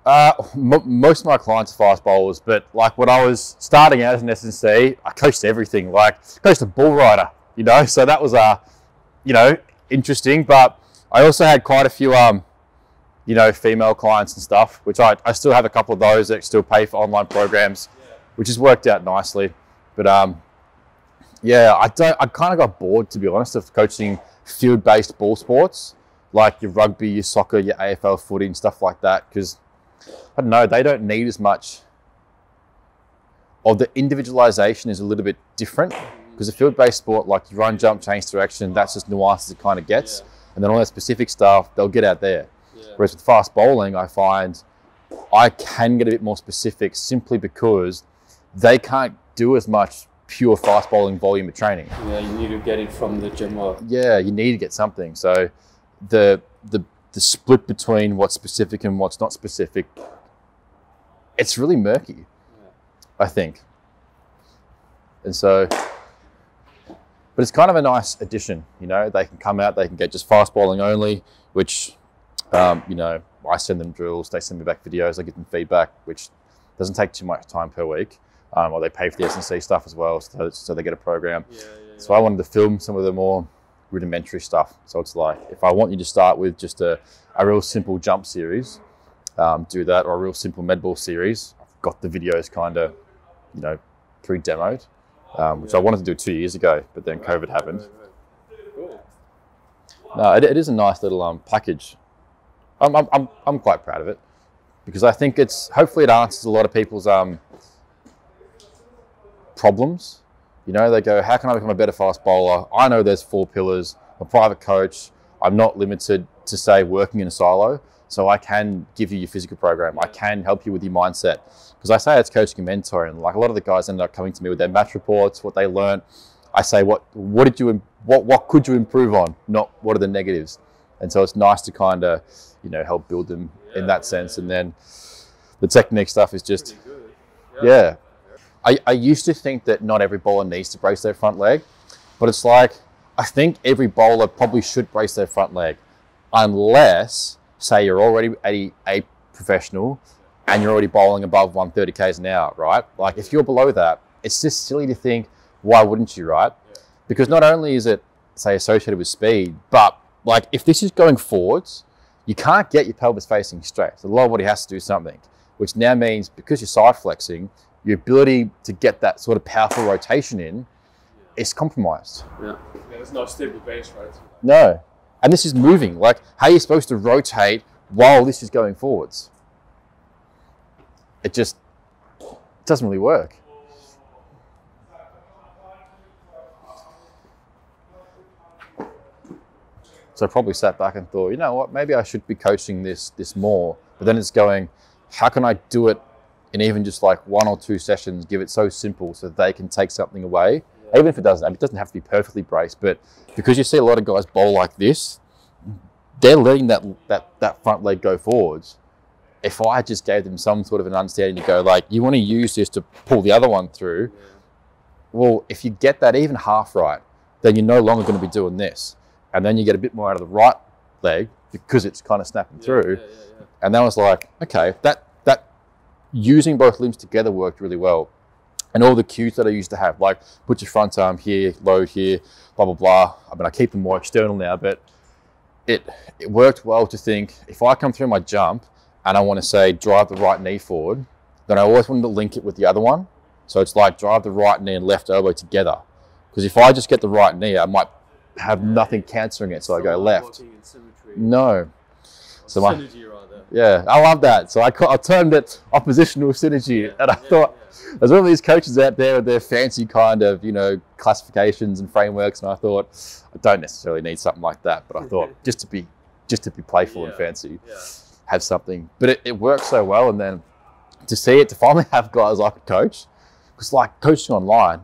Most of my clients are fast bowlers, but like when I was starting out as an S&C, I coached everything. Like coached a bull rider, you know. So that was you know, interesting. But I also had quite a few you know, female clients and stuff, which I still have a couple of those that still pay for online programs, which has worked out nicely. But yeah, I kind of got bored, to be honest, of coaching field-based ball sports like your rugby, your soccer, your AFL footy and stuff like that, because I don't know, they don't need as much, or the individualization is a little bit different, because a field-based sport, like you run, jump, change direction, that's just nuances it kind of gets. And then all that specific stuff, they'll get out there. Whereas with fast bowling, I find I can get a bit more specific simply because they can't do as much pure fast bowling volume of training. Yeah, you need to get it from the gym up. Yeah, you need to get something. So the split between what's specific and what's not specific, it's really murky, I think. And so, but it's kind of a nice addition, you know, they can come out, they can get just fast bowling only, which, you know, I send them drills, they send me back videos, I give them feedback, which doesn't take too much time per week. Or they pay for the S&C stuff as well, so they get a program. So I wanted to film some of the more rudimentary stuff. So it's like, if I want you to start with just a real simple jump series, do that, or a real simple med ball series. I've got the videos kind of, you know, pre-demoed, which I wanted to do 2 years ago, but then COVID happened. No, it is a nice little package. I'm quite proud of it, because I think hopefully it answers a lot of people's problems. You know, they go, how can I become a better fast bowler? I know there's 4 pillars. I'm a private coach. I'm not limited to, say, working in a silo. So I can give you your physical program. I can help you with your mindset. Because I say it's coaching and mentoring. Like a lot of the guys end up coming to me with their match reports, what they learned. I say, what could you improve on? Not what are the negatives. And so it's nice to kind of, you know, help build them in that sense. And then the technique stuff is just, yeah. I used to think that not every bowler needs to brace their front leg, but it's like, I think every bowler probably should brace their front leg, unless, say, you're already a professional and you're already bowling above 130 k's an hour, right? Like if you're below that, it's just silly to think, why wouldn't you, right? Because not only is it, say, associated with speed, but like if this is going forwards, you can't get your pelvis facing straight. So the lower body has to do something, which now means because you're side flexing, your ability to get that sort of powerful rotation in is compromised. Yeah, there's no stable base, right? No. And this is moving. Like, how are you supposed to rotate while this is going forwards? It just doesn't really work. So I probably sat back and thought, you know what, maybe I should be coaching this more. But then it's going, how can I do it in even just like 1 or 2 sessions, give it so simple so that they can take something away? Even if it doesn't have to be perfectly braced, but because you see a lot of guys bowl like this, they're letting that front leg go forwards. If I just gave them some sort of an understanding to go like, you want to use this to pull the other one through, well, if you get that even half right, then you're no longer going to be doing this. And then you get a bit more out of the right leg because it's kind of snapping through. And that was like, okay, that using both limbs together worked really well. And all the cues that I used to have, like put your front arm here, load here, blah, blah, blah. I mean, I keep them more external now, but it worked well to think, if I come through my jump and I want to say drive the right knee forward, then I always wanted to link it with the other one. So it's like drive the right knee and left elbow together. Because if I just get the right knee, I might have nothing cancelling it, so I go left. No. So synergy, rather. Yeah, I love that. So I termed it oppositional synergy, and I thought there's all these coaches out there with their fancy kind of, you know, classifications and frameworks, and I thought I don't necessarily need something like that, but I thought just to be playful and fancy, have something. But it works so well, and then to finally have guys I could coach, because like coaching online,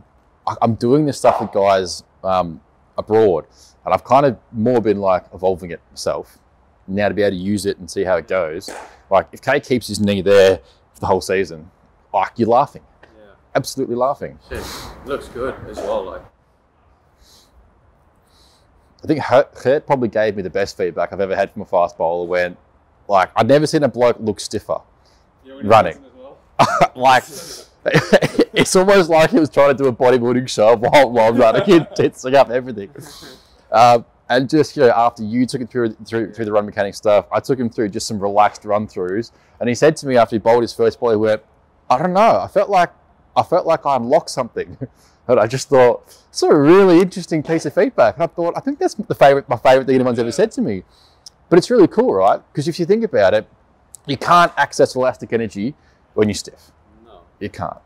I'm doing this stuff with guys abroad, and I've kind of more been like evolving it myself now to be able to use it and see how it goes. Like if Kay keeps his knee there for the whole season, like you're laughing, absolutely laughing. Shit, looks good as well. Like I think Kurt probably gave me the best feedback I've ever had from a fast bowler when, like, I'd never seen a bloke look stiffer. running. As well. Like, it's almost like he was trying to do a bodybuilding show while running, tensing up everything. And just, you know, after you took him through the run mechanic stuff, I took him through just some relaxed run throughs. And he said to me after he bowled his first ball, he went, I don't know, I felt like I unlocked something. And I just thought, it's a really interesting piece of feedback. And I thought, I think that's my favorite thing anyone's ever said to me. But it's really cool, right? Because if you think about it, you can't access elastic energy when you're stiff. No. You can't.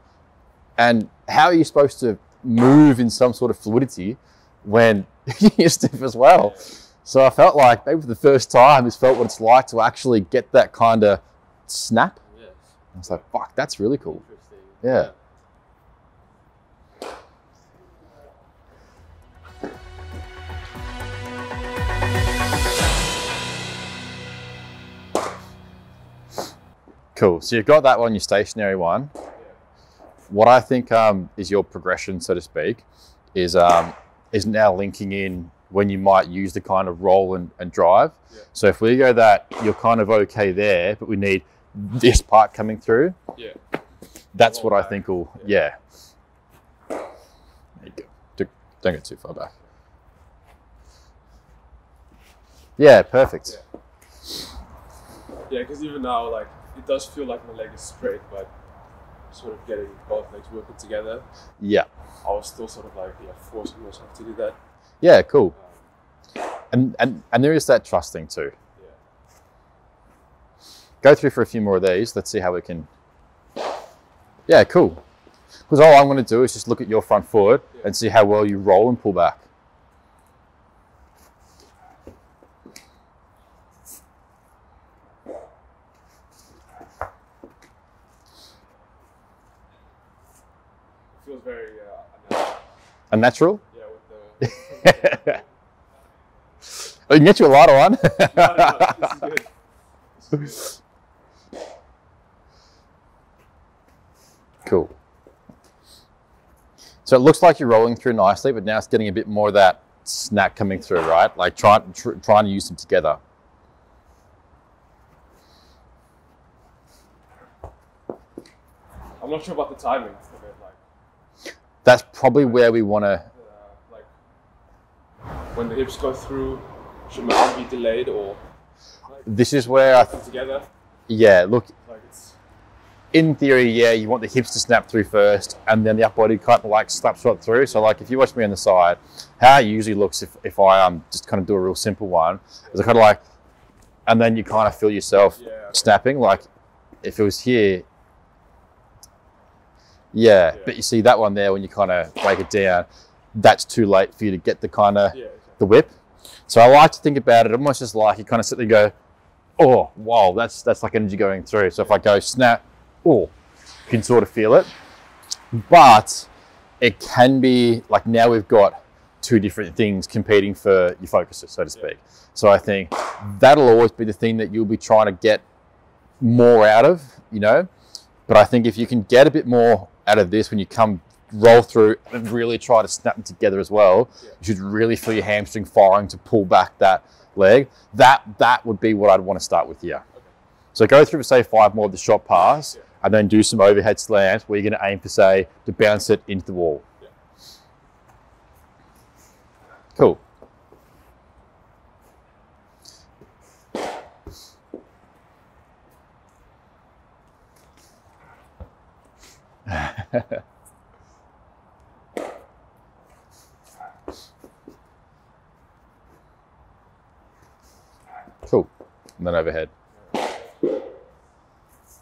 And how are you supposed to move in some sort of fluidity when you're stiff as well? So I felt like maybe for the first time, it's felt what it's like to actually get that kind of snap. Yes. I was like, fuck, that's really cool. Interesting. Yeah. Cool. So you've got that one, your stationary one. What I think is your progression, so to speak, is now linking in when you might use the kind of roll and drive. Yeah. So if we go that, you're kind of okay there, but we need this part coming through. Yeah. That's Roll what back. I think will, yeah. There you go. Don't get too far back. Yeah, perfect. Yeah, because even now, like, it does feel like my leg is straight, but sort of getting both legs working together, Yeah. I was still sort of like, forcing myself to do that. Yeah, cool. Um, And there is that trust thing too. yeah. Go through for a few more of these. Let's see how we can. Yeah, cool. Because all I'm going to do is just look at your front foot and see how well you roll and pull back. It feels very Unnatural? unnatural. Yeah, with the. I can get you a lighter one. No, this is good. Cool. So it looks like you're rolling through nicely, but now it's getting a bit more of that snap coming through, right? Like trying to use them together. I'm not sure about the timing of it. Like, That's probably where we want to. like when the hips go through, should my arm be delayed or like, This is where I. come together? Yeah, look. Like it's. In theory, yeah, you want the hips to snap through first, and then the upper body kind of like slaps right through. So like if you watch me on the side, how it usually looks if I just kind of do a real simple one, is I kind of like, and then you kind of feel yourself snapping. Like if it was here, yeah, but you see that one there when you kind of break it down, that's too late for you to get the kind of the whip. So I like to think about it almost just like you kind of sit there and go, oh, wow, that's like energy going through. So if I go snap, oh, you can sort of feel it. But it can be like now we've got two different things competing for your focuses, so to speak. So I think that'll always be the thing that you'll be trying to get more out of, you know. But I think if you can get a bit more out of this when you come roll through and really try to snap them together as well, you should really feel your hamstring firing to pull back that leg. That would be what I'd want to start with here. Okay. So go through, say, 5 more of the shot pass, and then do some overhead slams where you're going to aim for, say, to bounce it into the wall. Yeah. Cool. Cool. And then overhead. It's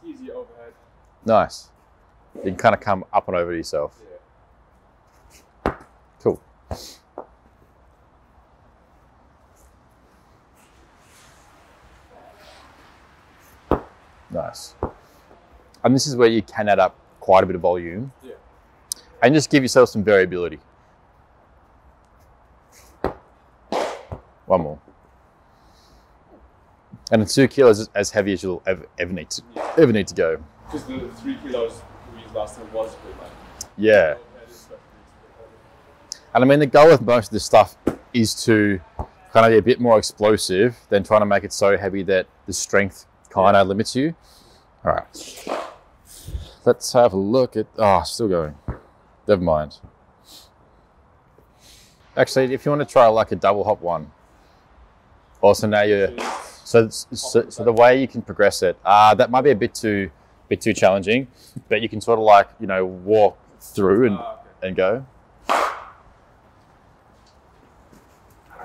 easy overhead. Nice. You can kind of come up and over to yourself. Yeah. Cool. Nice. And this is where you can add up quite a bit of volume. Yeah. And just give yourself some variability. One more. And it's 2 kilos as heavy as you'll ever need to go. Because the 3 kilos we used last time was a bit like. Yeah. Overhead is like. And I mean, the goal with most of this stuff is to kind of be a bit more explosive than trying to make it so heavy that the strength kind of limits you. All right. Let's have a look at, still going. Never mind. Actually, if you want to try like a double hop one. Also now you're, so the way you can progress it, that might be a bit too challenging, but you can sort of like, you know, walk through and go.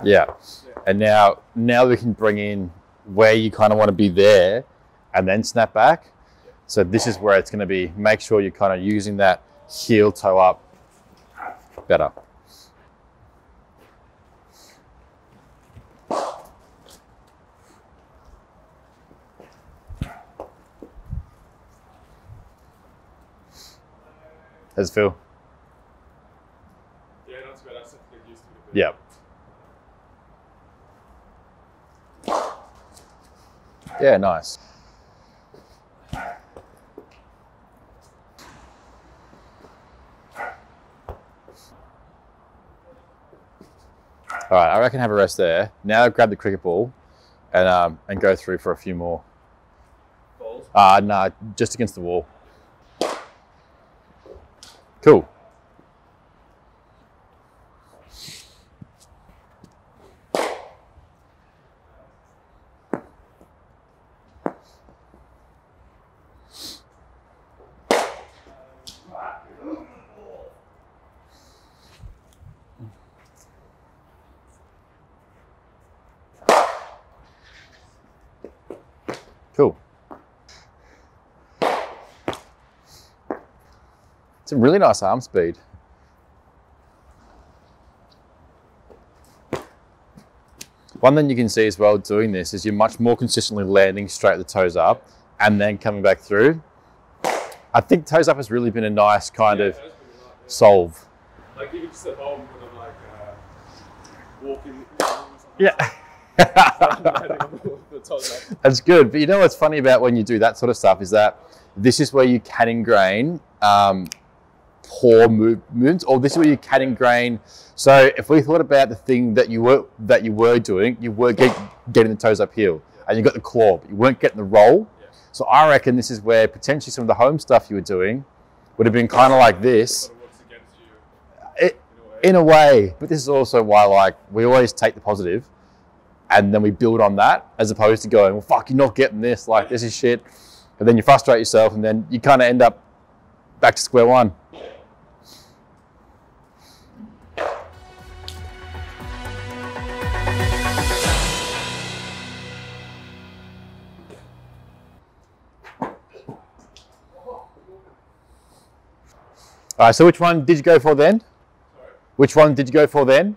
Yeah. And now we can bring in where you kind of want to be there and then snap back. So this is where it's going to be, make sure you're kind of using that heel toe up better. How's it feel? Yeah, that's good. That's something I used to do. Yeah. Yeah, nice. All right, I reckon have a rest there. Now grab the cricket ball and go through for a few more. Balls? No, just against the wall. Cool. Cool. It's a really nice arm speed. One thing you can see as well doing this is you're much more consistently landing straight the toes up and then coming back through. I think toes up has really been a nice kind of solve. Like even just at home when I'm like walking. Yeah. That's good, but you know what's funny about when you do that sort of stuff is that this is where you can ingrain poor movements, or this is where you can ingrain. So if we thought about the thing that you were doing, you were getting the toes up heel, and you got the claw, but you weren't getting the roll. Yeah. So I reckon this is where potentially some of the home stuff you were doing would have been kind of like this. In a way, but this is also why like we always take the positive and then we build on that, as opposed to going, well, fuck, you're not getting this, like this is shit. And then you frustrate yourself and then you kind of end up back to square one. All right, so which one did you go for then? Sorry? Which one did you go for then?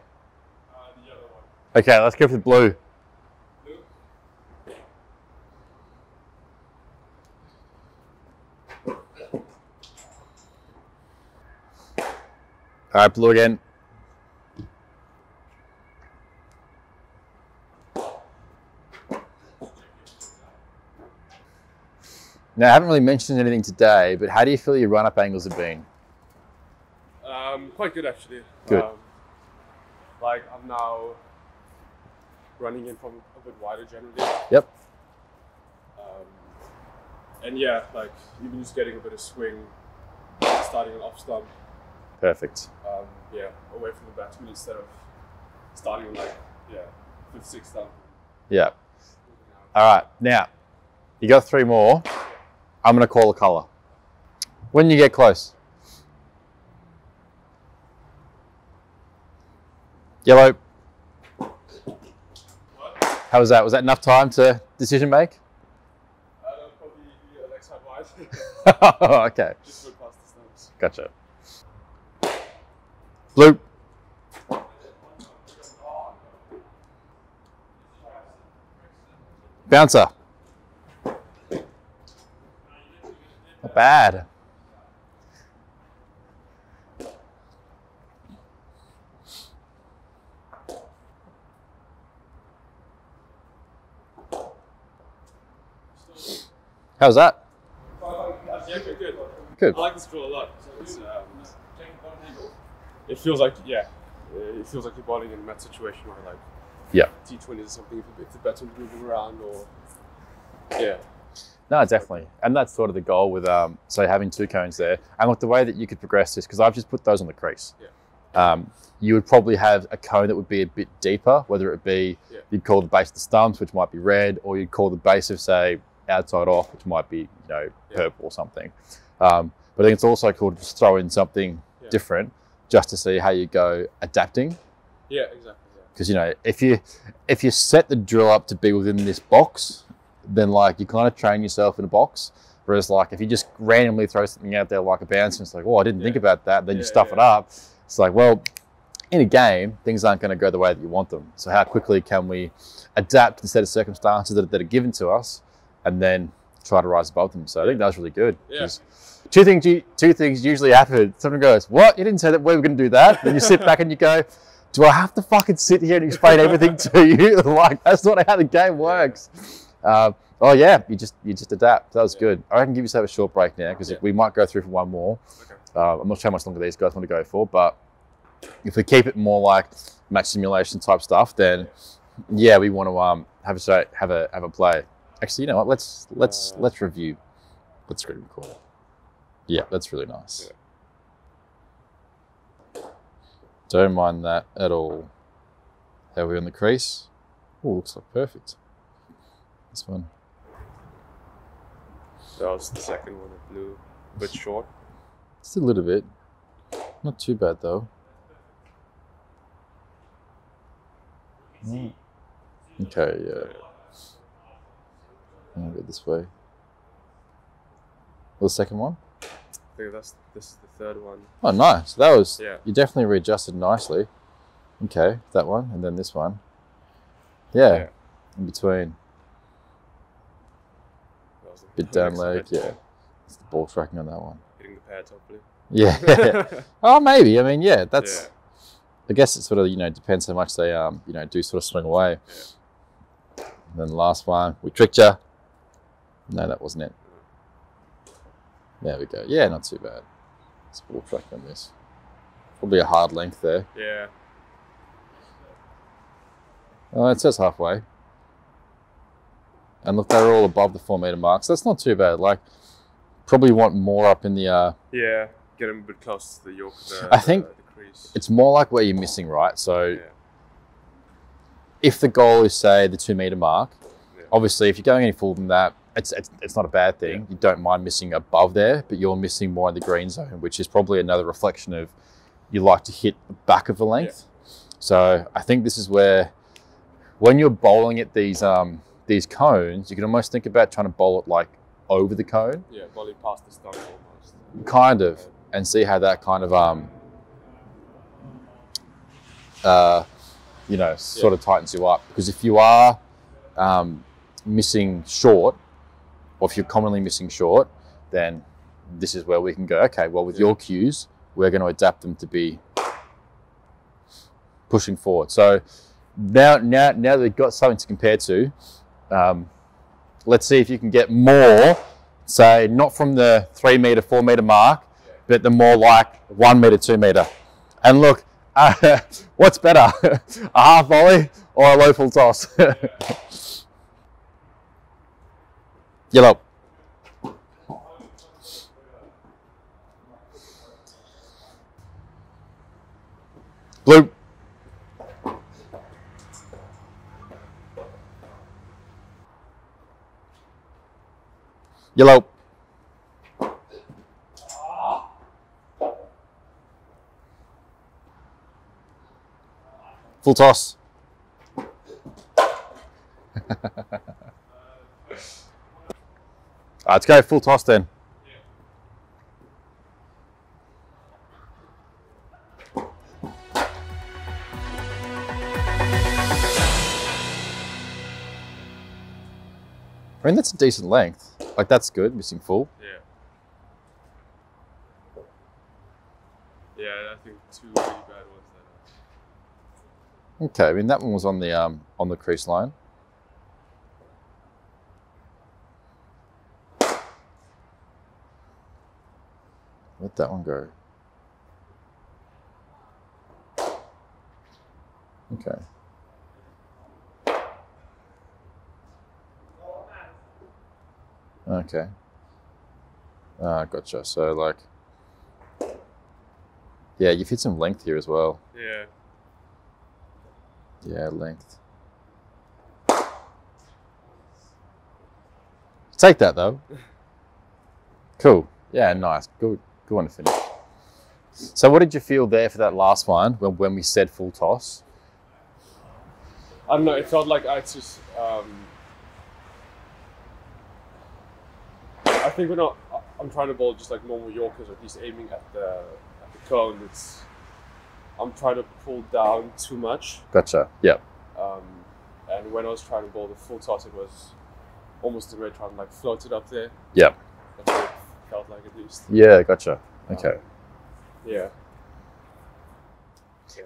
The other one. Okay, let's go for the blue. All right, blue again. Now, I haven't really mentioned anything today, but how do you feel your run-up angles have been? Quite good actually. Good. Like I'm now running in from a bit wider generally. Yep. And yeah, like even just getting a bit of swing, starting an off stump. Perfect. Yeah, away from the batsman instead of starting on like, fifth, sixth stump. Yeah. All right, now, you got 3 more. I'm gonna call a color. When you get close. Yellow. What? How was that? Was that enough time to decision make? Probably like side wide. Oh, okay. Just go past the stumps. Gotcha. Blue. Bouncer. Not bad. How's that? Yeah, good. Good. I like this drill a lot. It's, it feels like, it feels like you're bowling in a match situation where like Yeah. T20s or something if the batsman's moving around or yeah. No, definitely. And that's sort of the goal with, say, having 2 cones there. And look, the way that you could progress this, because I've just put those on the crease. Yeah. You would probably have a cone that would be a bit deeper, whether it be, you'd call the base of the stumps, which might be red, or you'd call the base of, say, outside off, which might be, purple or something. But I think it's also cool to just throw in something different just to see how you go adapting. Yeah, exactly. Because, if you set the drill up to be within this box, then like you kind of train yourself in a box. Whereas like if you just randomly throw something out there like a bounce and it's like, oh, I didn't think about that, then you stuff it up. It's like, well, in a game, things aren't going to go the way that you want them. So how quickly can we adapt instead of circumstances that are given to us and then try to rise above them? So I think that was really good. Yeah. Two things usually happen. Someone goes, what? You didn't say that we were going to do that. Then you sit back and you go, do I have to fucking sit here and explain everything to you? Like, that's not how the game works. Oh yeah, you just adapt. That was good. I can give yourself a short break now because we might go through for one more. Okay. I'm not sure how much longer these guys want to go for, but if we keep it more like match simulation type stuff, then we want to have a play. Actually, you know what? Let's review. Let's screen record. Yeah, that's really nice. Yeah. Don't mind that at all. How are we on the crease? Oh, looks like perfect. This one. That was the second one that blew a bit short. Just a little bit. Not too bad though. Okay, yeah. I'll go this way. Well, the second one? I think this is the third one. Oh, nice. That was, you definitely readjusted nicely. Okay, that one, and then this one. Yeah. In between. Bit down leg, It's the ball tracking on that one. Hitting the pads, hopefully. Yeah. Oh, maybe. I mean, that's... I guess it sort of, depends how much they, do sort of swing away. Yeah. And then the last one, we tricked you. No, that wasn't it. There we go. Yeah, not too bad. It's ball tracking on this. Probably a hard length there. Yeah. Oh, it says halfway. And look, they're all above the 4 meter mark, so that's not too bad. Like, probably want more up in the... Yeah, get them a bit close to the yoke. I think it's more like where you're missing, right? So, if the goal is, say, the 2 meter mark, obviously, if you're going any further than that, it's not a bad thing. You don't mind missing above there, but you're missing more in the green zone, which is probably another reflection of you like to hit the back of the length. So, I think this is where, when you're bowling at these cones, you can almost think about trying to bowl it like over the cone. Yeah, bowling past the stump almost. Kind of, and see how that kind of sort of tightens you up. Because if you are missing short, or if you're commonly missing short, then this is where we can go, okay, well, with your cues, we're going to adapt them to be pushing forward. So now that we've got something to compare to, let's see if you can get more, say, not from the 3 meter, 4 meter mark, but the more like 1 meter, 2 meter. And look, what's better, a half volley or a low full toss? Yellow. Blue. Yellow. Full toss. Let's go full toss then. I mean, that's a decent length. Like, that's good, missing full. Yeah. Yeah, I think 2 really bad ones there. Okay, I mean, that one was on the crease line. Let that one go. Okay. Okay. Gotcha. So like, yeah, you've hit some length here as well. Yeah. Yeah, length. Take that though. Cool. Yeah, nice. Good one to finish. So what did you feel there for that last one when we said full toss? I don't know, it felt like I just, I think when I'm trying to bowl just like normal Yorkers, or at least aiming at the cone, I'm trying to pull down too much. Gotcha. Yep. And when I was trying to bowl the full toss, it was almost the way trying to like float it up there. Yep. That's what it felt like, at least. Yeah, gotcha. Okay. Yeah.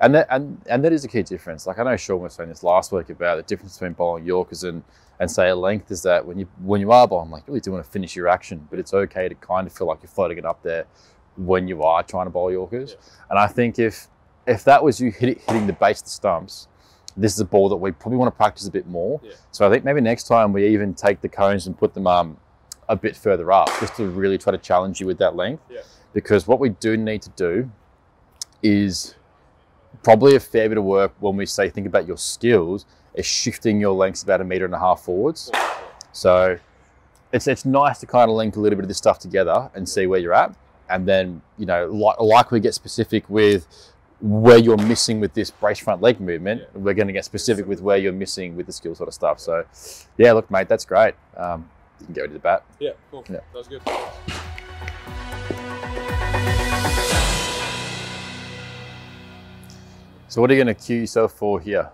And that is a key difference. Like I know Sean was saying this last week about the difference between bowling Yorkers and say a length is that when you are bowling, like you really do want to finish your action, but it's okay to kind of feel like you're floating it up there when you are trying to bowl Yorkers. Yeah. And I think if that was you hitting the base of the stumps, this is a ball that we probably want to practice a bit more. Yeah. So I think maybe next time we even take the cones and put them a bit further up, just to really try to challenge you with that length. Yeah. Because what we do need to do is probably a fair bit of work when we say think about your skills is shifting your lengths about 1.5 meters forwards. So it's nice to kind of link a little bit of this stuff together and see where you're at. And then, you know, like we get specific with where you're missing with this brace front leg movement, we're going to get specific with where you're missing with the skill sort of stuff. So yeah, look, mate, that's great. You can get ready to bat. Yeah, cool. Yeah. That was good. So what are you going to cue yourself for here?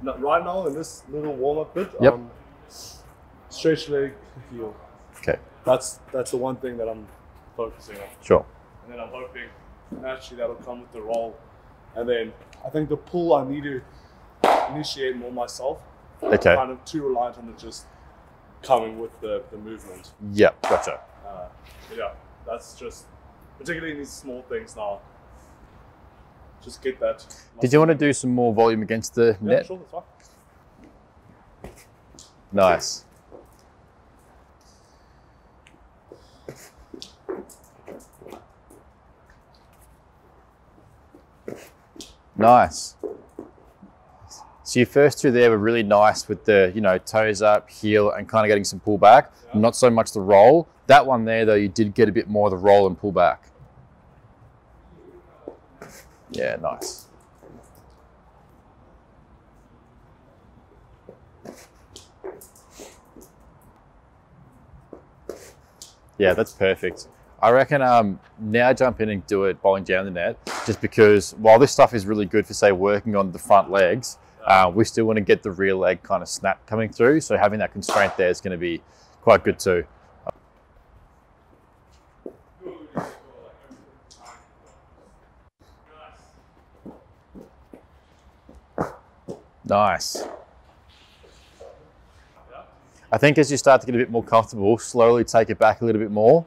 Right now in this little warm-up bit, yep. Stretch leg heel. Okay. That's the one thing that I'm focusing on. Sure. And then I'm hoping naturally that'll come with the roll. And then I think the pull I need to initiate more myself. Okay. Kind of too reliant on it just coming with the movement. Yep, gotcha. Yeah, that's just, particularly in these small things now, just get that. Did you want to do some more volume against the net? Yeah, sure, that's fine. Nice. Nice. So your first two there were really nice with the, you know, toes up, heel, and kind of getting some pull back. Yeah. Not so much the roll. That one there, though, you did get a bit more of the roll and pull back. Yeah, nice. Yeah, that's perfect. I reckon now jump in and do it bowling down the net, just because while this stuff is really good for, say, working on the front legs, we still want to get the rear leg kind of snap coming through. So having that constraint there is going to be quite good too. Nice. I think as you start to get a bit more comfortable, slowly take it back a little bit more.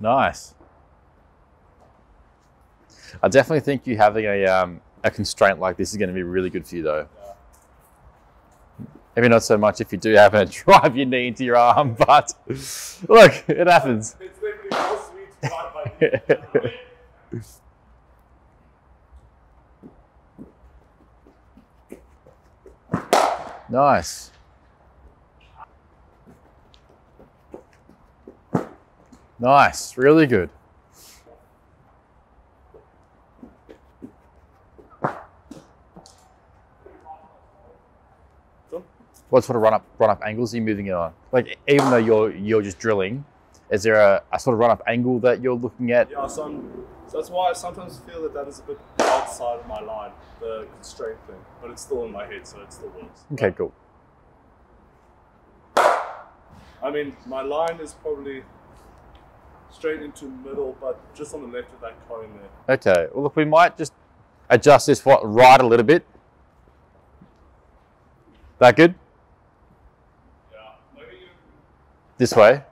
Nice. I definitely think you having a constraint like this is going to be really good for you though. Maybe not so much if you do happen to drive your knee into your arm, but look, it happens. It's definitely more sweet to drive my knee. Nice. Nice, really good. What sort of run up angles are you moving it on? Like, even though you're just drilling, is there a sort of run up angle that you're looking at? Yeah, so that's why I sometimes feel that is a bit outside of my line, the constraint thing, but it's still in my head, so it still works. Okay, cool. I mean, my line is probably straight into middle, but just on the left of that cone there. Okay, well look, we might just adjust this right a little bit. That good? Yeah, maybe this way.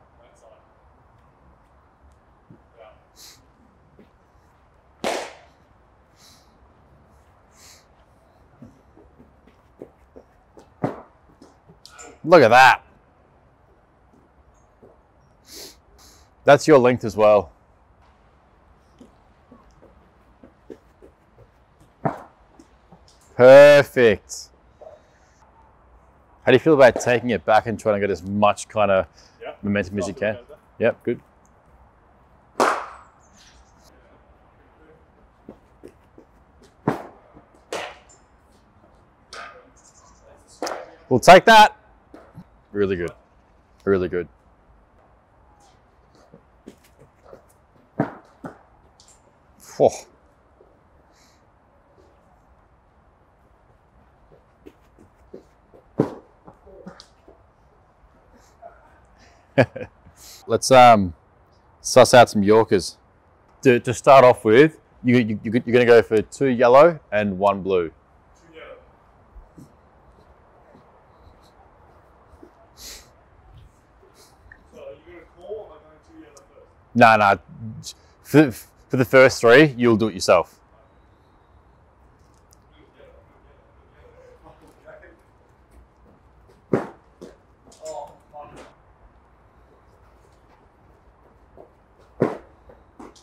Look at that. That's your length as well. Perfect. How do you feel about taking it back and trying to get as much kind of momentum as you can? Yep, good. We'll take that. Really good. Really good. Oh. Let's suss out some Yorkers. To start off with, you're going to go for 2 yellow and 1 blue. 2 yellow. So are you going to call or am I going 2 yellow first? No. For the first 3, you'll do it yourself.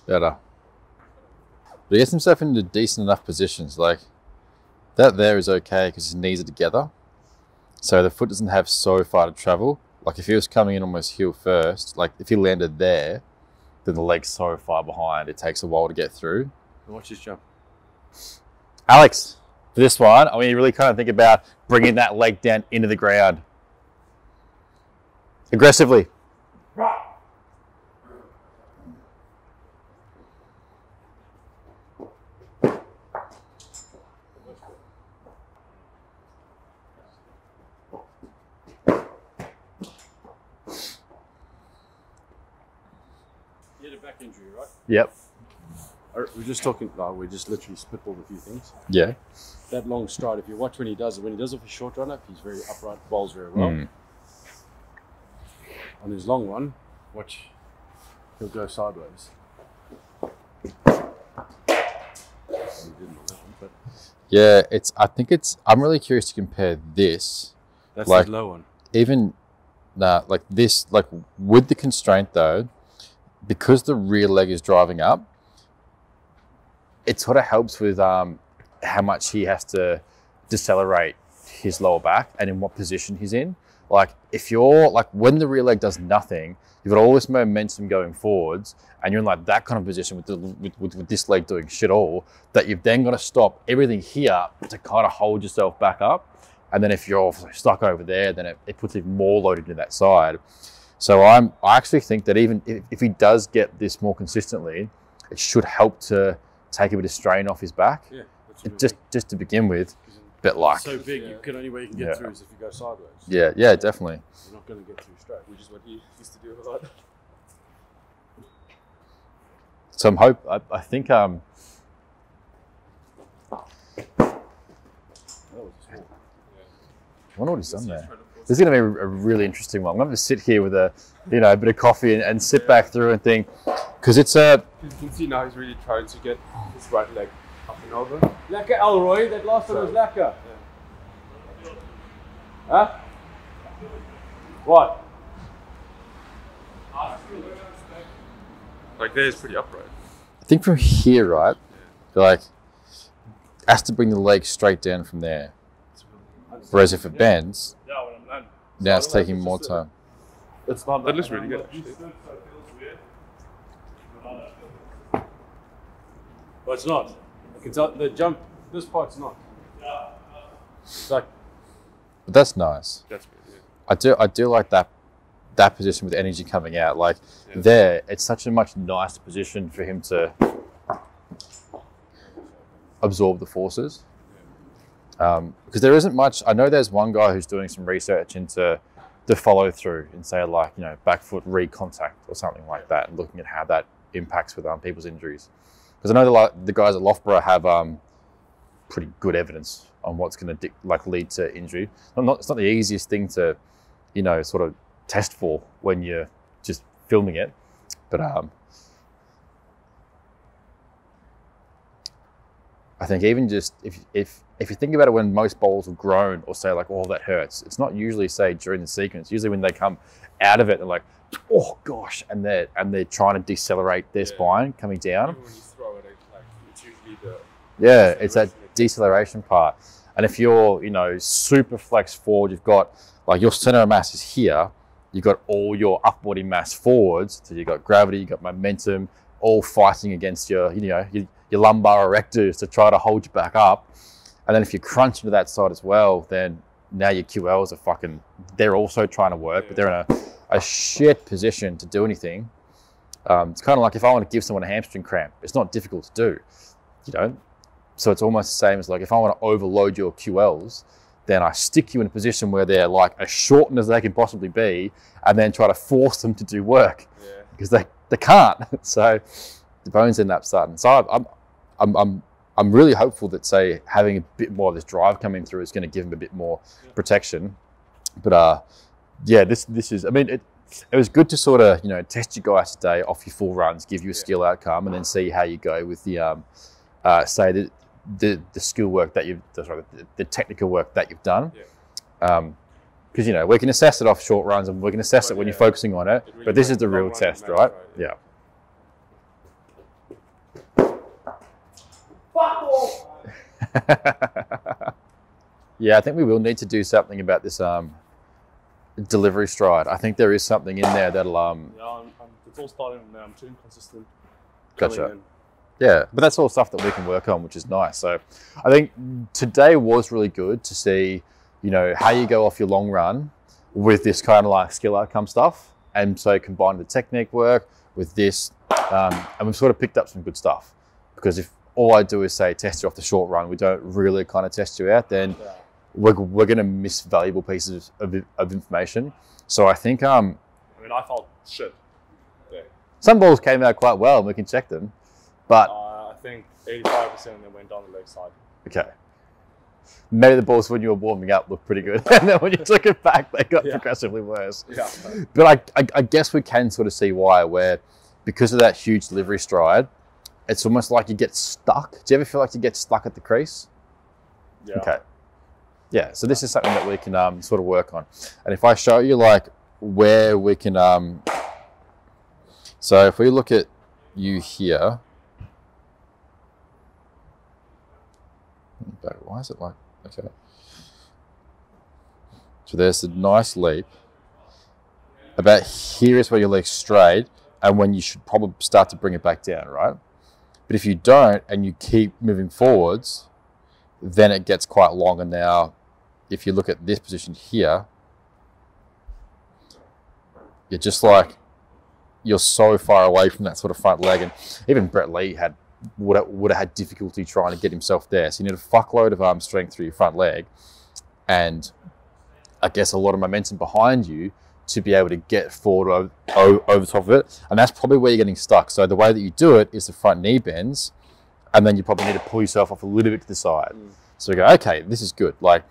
Better. But he gets himself into decent enough positions. Like, that there is okay because his knees are together. So the foot doesn't have so far to travel. Like, if he was coming in almost heel first, like if he landed there, then the leg's so far behind, it takes a while to get through. Watch this jump. Alex, for this one, I mean, you really kind of think about bringing that leg down into the ground. Aggressively. You had a back injury, right? Yep. We're just talking, we just literally spitballed a few things. Yeah. That long stride, if you watch when he does it off his short runner, he's very upright, bowls very well. On his long one, watch, he'll go sideways. He didn't on that one, but Yeah, I'm really curious to compare this. that's like, the low one. Even, like this, like with the constraint though, because the rear leg is driving up, it sort of helps with how much he has to decelerate his lower back and in what position he's in. Like if you're like, when the rear leg does nothing, you've got all this momentum going forwards and you're in like that kind of position with this leg doing shit all, that you've then got to stop everything here to kind of hold yourself back up. And then if you're stuck over there, then it puts even more load into that side. So I actually think that even if he does get this more consistently, it should help to take a bit of strain off his back. Yeah, just to begin with. But like, so big, only way you can get through is if you go sideways. Yeah, definitely. You're not going to get through straight, which is what he used to do a lot. So I think That was a small. I wonder what he's done there. This is going to be a really interesting one. I'm going to sit here with a bit of coffee and sit back through and think, because it's a. You can see now he's really trying to get his right leg up and over. Lekker Elroy, that last one was lekker. Yeah. Huh? What? Like there's pretty upright. I think from here, right? Like, has to bring the leg straight down from there. Whereas if it bends, now it's taking more time. It's not. That looks really good, actually. But it's not. I can tell the jump. This part's not. It's like. But that's nice. That's good. Yeah. I do like that position with energy coming out. Like there, it's such a much nicer position for him to absorb the forces. Because there isn't much. I know there's one guy who's doing some research into the follow through and say like, back foot re-contact or something like that, and looking at how that impacts with people's injuries. Because I know the guys at Loughborough have pretty good evidence on what's going to lead to injury. It's not the easiest thing to, sort of test for when you're just filming it, but I think even just if you think about it, when most bowls have grown or say like, oh, that hurts, it's not usually say during the sequence. Usually when they come out of it, they're like, oh gosh, and they're trying to decelerate their spine coming down. Even when you throw it, it's usually the it's that deceleration part. And if you're, you know, super flex forward, you've got like your center of mass is here. You've got all your upper body mass forwards. So you've got gravity, you've got momentum, all fighting against your, you know, your lumbar erectors to try to hold you back up. And then if you crunch into that side as well, then now your QLs are fucking, they're also trying to work, but they're in a shit position to do anything. It's kind of like if I want to give someone a hamstring cramp, it's not difficult to do, you know? So it's almost the same as like if I want to overload your QLs, then I stick you in a position where they're like as shortened as they can possibly be, and then try to force them to do work because they can't. So the bones end up starting. So I'm really hopeful that, say, having a bit more of this drive coming through is going to give them a bit more protection. But yeah, this is, I mean, it was good to sort of, you know, test you guys today off your full runs, give you a skill outcome, and then see how you go with the say the skill work that the technical work that you've done. Because, you know, we can assess it off short runs and we can assess it when you're focusing on it, really, but this is the real test, right? Yeah. Yeah, I think we will need to do something about this delivery stride. I think there is something in there that'll yeah, it's all starting now. I'm too inconsistent. Gotcha. Yeah, but that's all stuff that we can work on, which is nice. So I think today was really good to see, you know, how you go off your long run with this kind of like skill outcome stuff. And so combine the technique work with this, and we've sort of picked up some good stuff. Because if all I do is say test you off the short run, we don't really kind of test you out, then we're going to miss valuable pieces of information. So I think I mean, I felt shit. Yeah. Some balls came out quite well, and we can check them. But I think 85% of them went down the leg side. Okay. Maybe the balls when you were warming up looked pretty good, and then when you took it back, they got progressively worse. Yeah. But I guess we can sort of see why, where because of that huge delivery stride, it's almost like you get stuck. Do you ever feel like you get stuck at the crease? Yeah. Okay. Yeah, so this is something that we can sort of work on. And if I show you like where we can, so if we look at you here, why is it like, okay. So there's a nice leap. About here is where your leg's straight and when you should probably start to bring it back down, right? But if you don't and you keep moving forwards, then it gets quite long. And now, if you look at this position here, you're just like, you're so far away from that sort of front leg. And even Brett Lee would have had difficulty trying to get himself there. So you need a fuckload of arm strength through your front leg, and I guess a lot of momentum behind you to be able to get forward over top of it. And that's probably where you're getting stuck. So the way that you do it is the front knee bends, and then you probably need to pull yourself off a little bit to the side. So you go, okay, this is good. Like,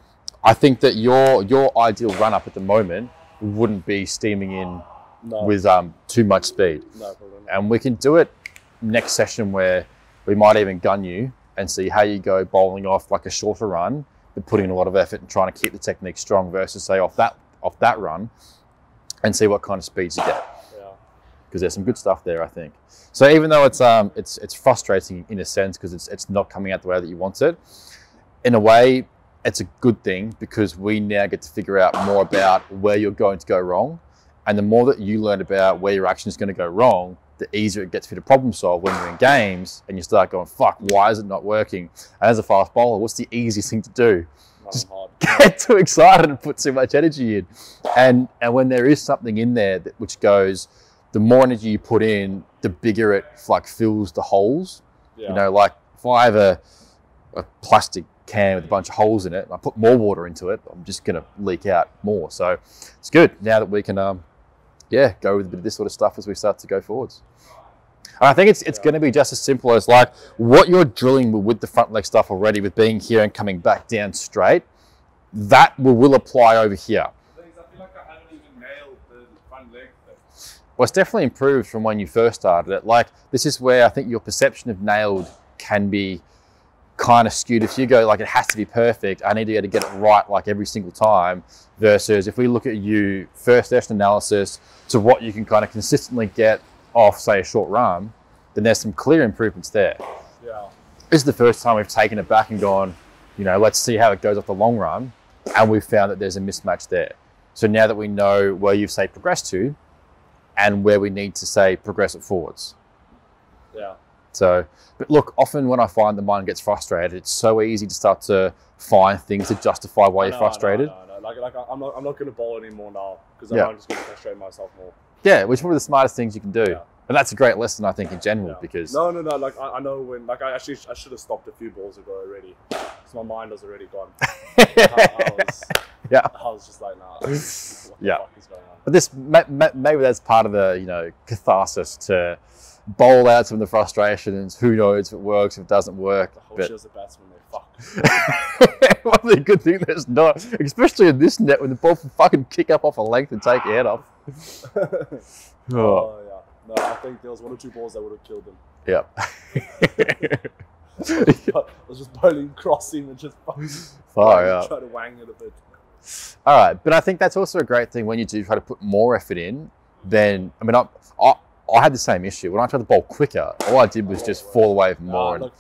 I think that your ideal run up at the moment wouldn't be steaming in with too much speed. No problem. And we can do it next session where we might even gun you and see how you go bowling off like a shorter run, but putting in a lot of effort and trying to keep the technique strong versus say off that run, and see what kind of speeds you get. Yeah. Because there's some good stuff there, I think. So even though it's frustrating in a sense because it's not coming out the way that you want it, in a way it's a good thing because we now get to figure out more about where you're going to go wrong. And the more that you learn about where your action is going to go wrong, the easier it gets for you to problem solve when you're in games and you start going, fuck, why is it not working? And as a fast bowler, what's the easiest thing to do? Just get too excited and put too much energy in. And when there is something in there which goes, the more energy you put in, the bigger it like fills the holes. Yeah. You know, like if I have a plastic can with a bunch of holes in it and I put more water into it, I'm just going to leak out more. So it's good now that we can go with a bit of this sort of stuff as we start to go forwards. And I think it's going to be just as simple as like what you're drilling with the front leg stuff already, with being here and coming back down straight, that will apply over here. I feel like I haven't even nailed the front leg thing. Well, it's definitely improved from when you first started it. Like, this is where I think your perception of nailed can be kind of skewed. If you go like it has to be perfect, I need to be able to get it right like every single time, versus if we look at you first session analysis to what you can kind of consistently get off, say, a short run, then there's some clear improvements there. Yeah. This is the first time we've taken it back and gone, you know, let's see how it goes off the long run, and we've found that there's a mismatch there. So now that we know where you've, say, progressed to and where we need to, say, progress it forwards. Yeah. So, but look, often when I find the mind gets frustrated, it's so easy to start to find things to justify why you're frustrated. No. Like I'm not going to bowl anymore now, because I'm just going to frustrate myself more. Yeah, which is one of the smartest things you can do. Yeah. And that's a great lesson, I think, in general, because... No. Like, I know when... Like, I should have stopped a few balls ago already. Because my mind was already gone. I was just like, nah. What the fuck is going on? But this, maybe that's part of the, you know, catharsis to bowl out some of the frustrations. Who knows if it works, if it doesn't work. The whole show's a batsman, they fuck. One of the good things there's not, especially in this net, when the ball can fucking kick up off a length and take your head off. Oh, yeah. No, I think there was 1 or 2 balls that would have killed him. Yep. I was just bowling crossing and just try to wang it a bit. All right, but I think that's also a great thing when you do try to put more effort in. Then, I mean, I had the same issue. When I tried to bowl quicker, all I did was just fall away from more and it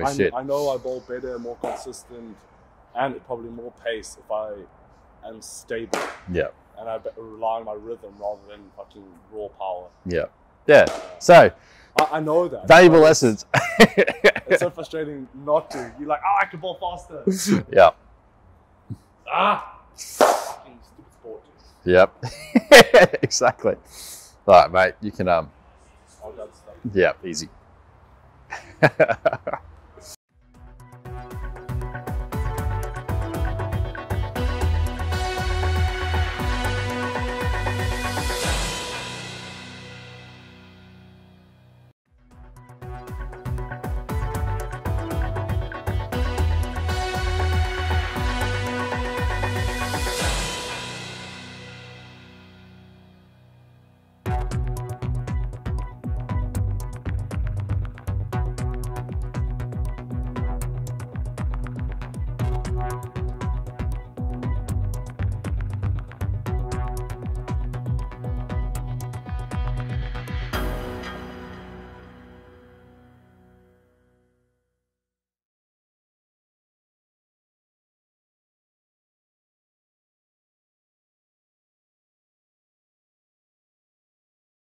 was shit. I know I bowl better, more consistent, and probably more pace if I am stable. Yeah. And I rely on my rhythm rather than fucking raw power. Yeah. Yeah. So I know that. Valuable lessons. It's so frustrating not to. You're like, I can bowl faster. Yeah. Fucking stupid sport. Yep. Exactly. All right, mate. You can All that stuff. yeah, easy.